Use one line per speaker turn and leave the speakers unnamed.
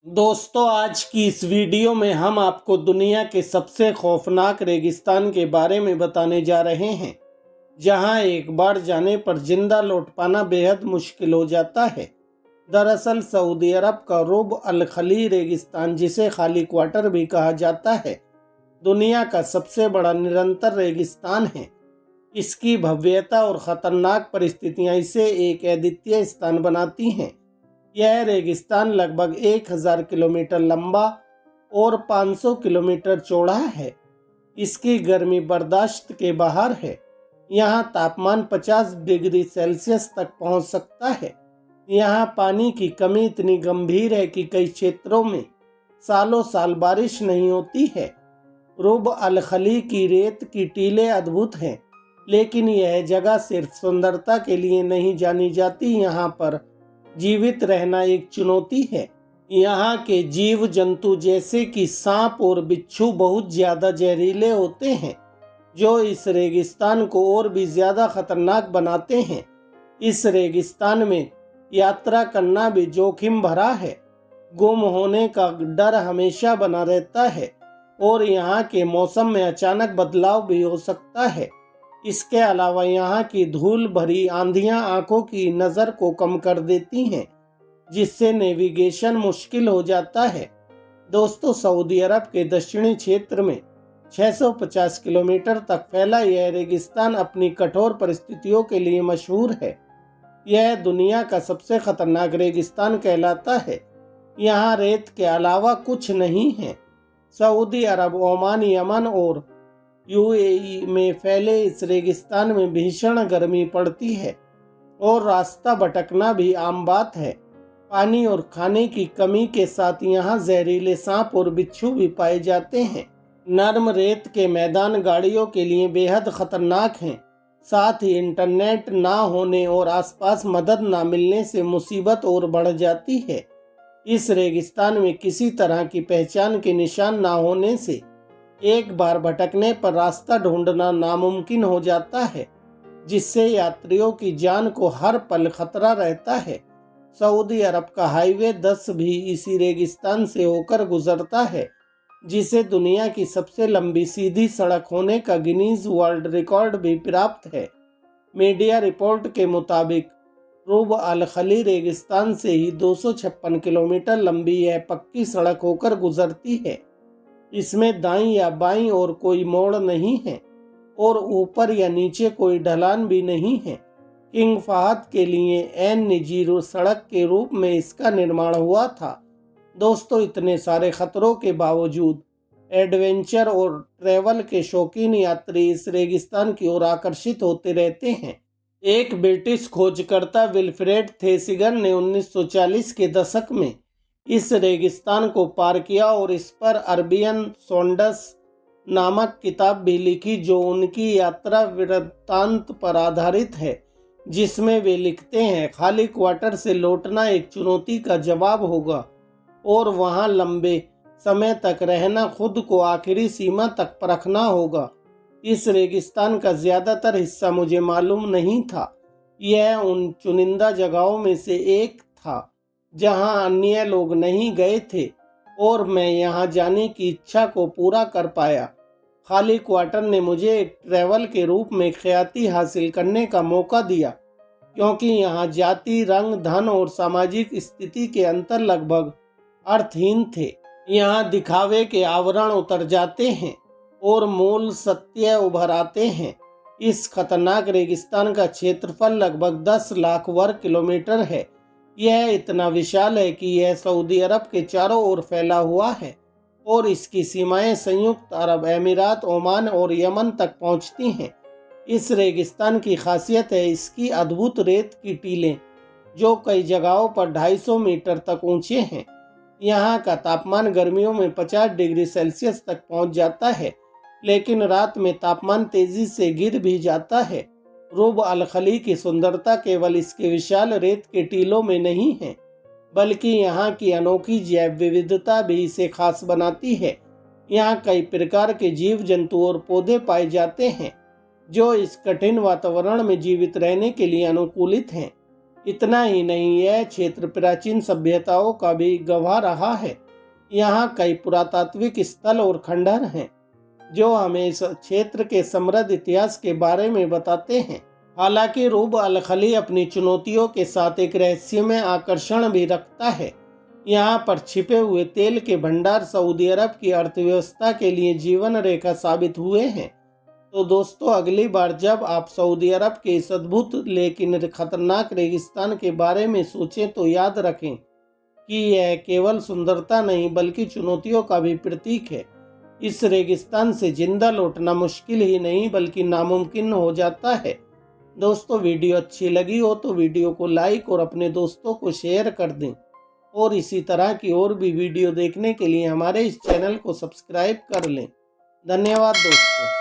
दोस्तों, आज की इस वीडियो में हम आपको दुनिया के सबसे खौफनाक रेगिस्तान के बारे में बताने जा रहे हैं, जहां एक बार जाने पर जिंदा लौट पाना बेहद मुश्किल हो जाता है। दरअसल सऊदी अरब का रुब अल खली रेगिस्तान, जिसे खाली क्वार्टर भी कहा जाता है, दुनिया का सबसे बड़ा निरंतर रेगिस्तान है। इसकी भव्यता और खतरनाक परिस्थितियां इसे एक अद्वितीय स्थान बनाती हैं। यह रेगिस्तान लगभग 1000 किलोमीटर लंबा और 500 किलोमीटर चौड़ा है। इसकी गर्मी बर्दाश्त के बाहर है। यहाँ तापमान 50 डिग्री सेल्सियस तक पहुँच सकता है। यहाँ पानी की कमी इतनी गंभीर है कि कई क्षेत्रों में सालों साल बारिश नहीं होती है। रुब अल खली की रेत की टीलें अद्भुत हैं, लेकिन यह जगह सिर्फ सुंदरता के लिए नहीं जानी जाती। यहाँ पर जीवित रहना एक चुनौती है। यहाँ के जीव जंतु जैसे कि सांप और बिच्छू बहुत ज्यादा जहरीले होते हैं, जो इस रेगिस्तान को और भी ज्यादा खतरनाक बनाते हैं। इस रेगिस्तान में यात्रा करना भी जोखिम भरा है। गुम होने का डर हमेशा बना रहता है और यहाँ के मौसम में अचानक बदलाव भी हो सकता है। इसके अलावा यहाँ की धूल भरी आंधियां आंखों की नज़र को कम कर देती हैं, जिससे नेविगेशन मुश्किल हो जाता है। दोस्तों, सऊदी अरब के दक्षिणी क्षेत्र में 650 किलोमीटर तक फैला यह रेगिस्तान अपनी कठोर परिस्थितियों के लिए मशहूर है। यह दुनिया का सबसे खतरनाक रेगिस्तान कहलाता है। यहाँ रेत के अलावा कुछ नहीं है। सऊदी अरब, ओमान, यमन और यूएई में फैले इस रेगिस्तान में भीषण गर्मी पड़ती है और रास्ता भटकना भी आम बात है। पानी और खाने की कमी के साथ यहाँ जहरीले सांप और बिच्छू भी पाए जाते हैं। नरम रेत के मैदान गाड़ियों के लिए बेहद खतरनाक हैं। साथ ही इंटरनेट ना होने और आसपास मदद ना मिलने से मुसीबत और बढ़ जाती है। इस रेगिस्तान में किसी तरह की पहचान के निशान ना होने से एक बार भटकने पर रास्ता ढूंढना नामुमकिन हो जाता है, जिससे यात्रियों की जान को हर पल खतरा रहता है। सऊदी अरब का हाईवे 10 भी इसी रेगिस्तान से होकर गुजरता है, जिसे दुनिया की सबसे लंबी सीधी सड़क होने का गिनीज वर्ल्ड रिकॉर्ड भी प्राप्त है। मीडिया रिपोर्ट के मुताबिक रुब अल खली रेगिस्तान से ही 256 किलोमीटर लंबी यह पक्की सड़क होकर गुजरती है। इसमें दाईं या बाईं और कोई मोड़ नहीं है और ऊपर या नीचे कोई ढलान भी नहीं है। किंग फहद के लिए एन निजी सड़क के रूप में इसका निर्माण हुआ था। दोस्तों, इतने सारे खतरों के बावजूद एडवेंचर और ट्रैवल के शौकीन यात्री इस रेगिस्तान की ओर आकर्षित होते रहते हैं। एक ब्रिटिश खोजकर्ता विल्फ्रेड थेसिगर ने 1940 के दशक में इस रेगिस्तान को पार किया और इस पर अरबियन सोंडस नामक किताब भी लिखी, जो उनकी यात्रा वृत्तांत पर आधारित है, जिसमें वे लिखते हैं, खाली क्वार्टर से लौटना एक चुनौती का जवाब होगा और वहां लंबे समय तक रहना खुद को आखिरी सीमा तक परखना होगा। इस रेगिस्तान का ज्यादातर हिस्सा मुझे मालूम नहीं था। यह उन चुनिंदा जगहों में से एक था जहां अन्य लोग नहीं गए थे और मैं यहां जाने की इच्छा को पूरा कर पाया। खाली क्वार्टर ने मुझे एक ट्रैवल के रूप में ख्याति हासिल करने का मौका दिया, क्योंकि यहाँ जाति, रंग, धन और सामाजिक स्थिति के अंतर लगभग अर्थहीन थे। यहाँ दिखावे के आवरण उतर जाते हैं और मूल सत्य उभर आते हैं। इस खतरनाक रेगिस्तान का क्षेत्रफल लगभग 10 लाख वर्ग किलोमीटर है। यह इतना विशाल है कि यह सऊदी अरब के चारों ओर फैला हुआ है और इसकी सीमाएं संयुक्त अरब अमीरात, ओमान और यमन तक पहुंचती हैं। इस रेगिस्तान की खासियत है इसकी अद्भुत रेत की टीलें, जो कई जगहों पर 250 मीटर तक ऊंचे हैं। यहाँ का तापमान गर्मियों में 50 डिग्री सेल्सियस तक पहुंच जाता है, लेकिन रात में तापमान तेजी से गिर भी जाता है। रुब अल खली की सुंदरता केवल इसके विशाल रेत के टीलों में नहीं है, बल्कि यहाँ की अनोखी जैव विविधता भी इसे खास बनाती है। यहाँ कई प्रकार के जीव जंतु और पौधे पाए जाते हैं, जो इस कठिन वातावरण में जीवित रहने के लिए अनुकूलित हैं। इतना ही नहीं, यह क्षेत्र प्राचीन सभ्यताओं का भी गवाह रहा है। यहाँ कई पुरातात्विक स्थल और खंडहर हैं जो हमें इस क्षेत्र के समृद्ध इतिहास के बारे में बताते हैं। हालांकि रूब अल खली अपनी चुनौतियों के साथ एक रहस्यमय आकर्षण भी रखता है। यहाँ पर छिपे हुए तेल के भंडार सऊदी अरब की अर्थव्यवस्था के लिए जीवन रेखा साबित हुए हैं। तो दोस्तों, अगली बार जब आप सऊदी अरब के इस अद्भुत लेकिन खतरनाक रेगिस्तान के बारे में सोचें तो याद रखें कि यह केवल सुंदरता नहीं बल्कि चुनौतियों का भी प्रतीक है। इस रेगिस्तान से जिंदा लौटना मुश्किल ही नहीं बल्कि नामुमकिन हो जाता है। दोस्तों, वीडियो अच्छी लगी हो तो वीडियो को लाइक और अपने दोस्तों को शेयर कर दें और इसी तरह की और भी वीडियो देखने के लिए हमारे इस चैनल को सब्सक्राइब कर लें। धन्यवाद दोस्तों।